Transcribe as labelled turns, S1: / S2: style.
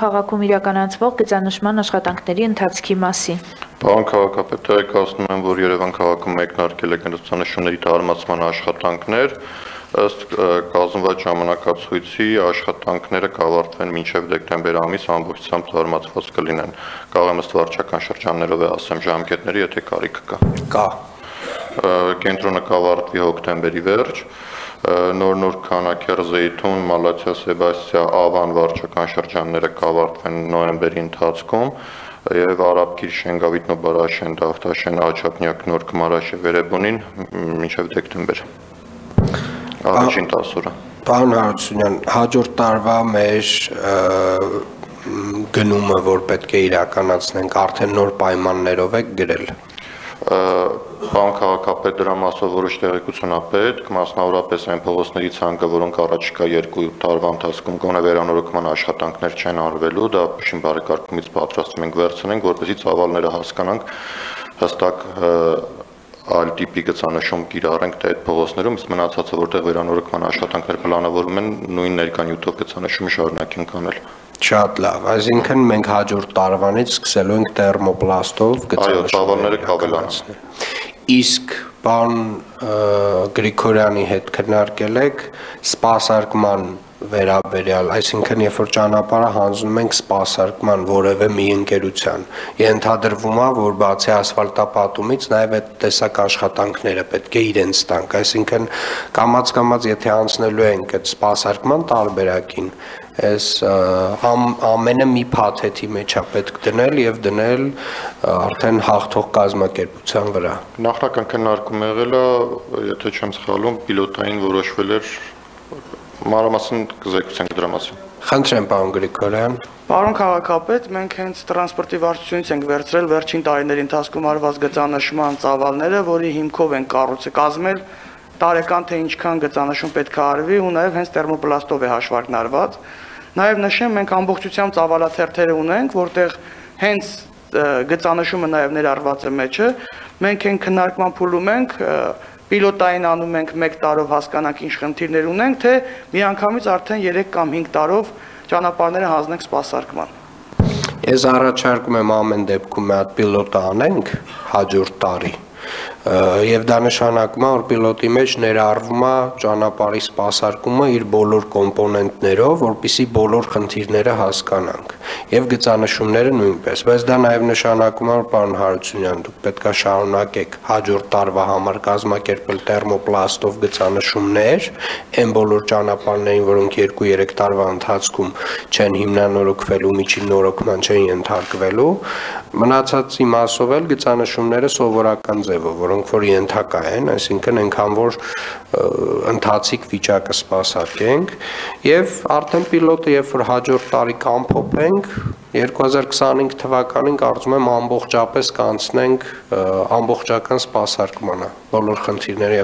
S1: քաղաքում իրականացվող գծանշման աշխատանքների ընթացքի մասին։
S2: Պարոն քաղաքապետ, տեղեկացնում եմ, որ Երևան քաղաքում մեկնարկել է գծանշումների տարածման աշխատանքներ, ըստ կազմված ժամանակացույցի աշխատանքները կավարտվեն մինչև դեկտեմբեր ամիս ամբողջությամբ տարածված կլինեն։ Կարող եմ ըստ վարչական շրջաններով ասեմ ժամկետների, եթե կարիք կա։ Կենտրոնը կավարտվի հոկտեմբերի վերջ, նոր քանաքեր, Զեյթուն, Մալաթիա, Սեբաստիա, Ավան վարչական շրջանները կավարտվեն նոյեմբերի ընթացքում եւ Արաբկիր, Շենգավիթ, Նոբարաշեն, Դավթաշեն, Աչափնյակ, Նորք, Մարաշե, Վերեբունին մինչև դեկտեմբեր։ Առաջին 10 օրը։
S3: Պարոն Հարությունյան, հաջորդ տարվա մեր գնումը, որ պետք է իրականացնենք, արդեն նոր պայմաններով եք գրել։
S2: Պարոն քաղաքապետ, դրա մասով որոշ տեղեկություն է պետք, մասնավորապես այն փողոցների ցանկը, որոնք առաջիկա 2 տարվա ընթացքում գոնե վերանորոգման աշխատանքներ չեն արվելու, դա շին բարեկարգումից պատրաստում ենք վերցնենք, որպեսզի ծավալները հասկանանք հստակ այլ տիպի գծանշում կիրառենք թե այդ փողոցներում, իսկ մնացածը որտեղ վերանորոգման աշխատանքներ պլանավորվում են, նույն ներկանյութով գծանշումը շարունակենք անել։
S3: Շատ լավ, այսինքն մենք հաջորդ տարվանից սկսելու ենք տերմոպլաստով
S2: գծանշումները։ Այո, ծավալները կավելանան։
S3: Իսկ պարոն Գրիգորյանի հետ քննարկել եք սպասարկման վերաբերյալ, այսինքն երբ որ ճանապարհը հանձնում ենք սպասարկման որևէ մի ընկերության, ենթադրվում է, որ բացի ասֆալտապատումից նաև այդ տեսակ աշխատանքները պետք է իրենց տանք, այսինքն կամաց եթե անցնելու ենք այդ սպասարկման տարբերակին, այս ամենը մի փաթեթի մեջ է պետք դնել եւ դնել արդեն հաղթող կազմակերպության վրա։
S2: Նախնական քննարկում եղել է, եթե չեմ սխալվում, պիլոտային որոշվել էր մանրամասն կզեկուցենք դրա մասին։
S3: Խնդրեմ, պարոն Գրիգորյան։
S4: Պարոն քաղաքապետ, մենք հենց տրանսպորտի վարչությունից ենք վերցրել վերջին տարիների ընթացքում արված գծանշման ծավալները, որի հիմքով են կառույցը կազմել, տարեկան թե ինչքան գծանշում պետք է արվի ու նաև հենց տերմոպլաստով է հաշվարկն արված։ Նաև նշեմ, մենք ամբողջությամբ ծավալաթերթերը ունենք, որտեղ հենց գծանշումը նաև ներառված է մեջը։ Մենք այն քննարկման փուլում ենք, պիլոտային անում ենք 1 տարով հասկանանք ինչ խնդիրներ ունենք, թե միանգամից արդեն 3 կամ 5 տարով ճանապարհները հանձնենք սպասարկման։
S3: Ես առաջարկում եմ ամեն դեպքում մի հատ պիլոտ անենք հաջորդ տարի։ Եվ դա նշանակում է, որ պիլոտի մեջ ներառվում է ճանապարհի սպասարկումը իր բոլոր կոմպոնենտներով, որպեսզի բոլոր խնդիրները հասկանանք, եւ գծանշումները նույնպես, բայց դա նաեւ նշանակում է, որ պարոն Հարությունյան, դուք պետք է շարունակեք հաջորդ տարվա համար կազմակերպել տերմոպլաստով գծանշումներ, այն բոլոր ճանապարհներին, որոնք 2-3 տարվա ընթացքում չեն հիմնանորոգվելու, միջին նորոգման չեն ենթարկվելու, մնացածի մասով էլ գծանշումները սովորական ձևով, որոնք որ ենթակա են, այսինքն այնքան որ ընթացիկ վիճակը սպասարկենք եւ արդեն պիլոտը երբ որ հաջորդ տարի կամփոփենք 2025 թվականին կարծում եմ ամբողջապես կանցնենք ամբողջական սպասարկմանը բոլոր խնդիրները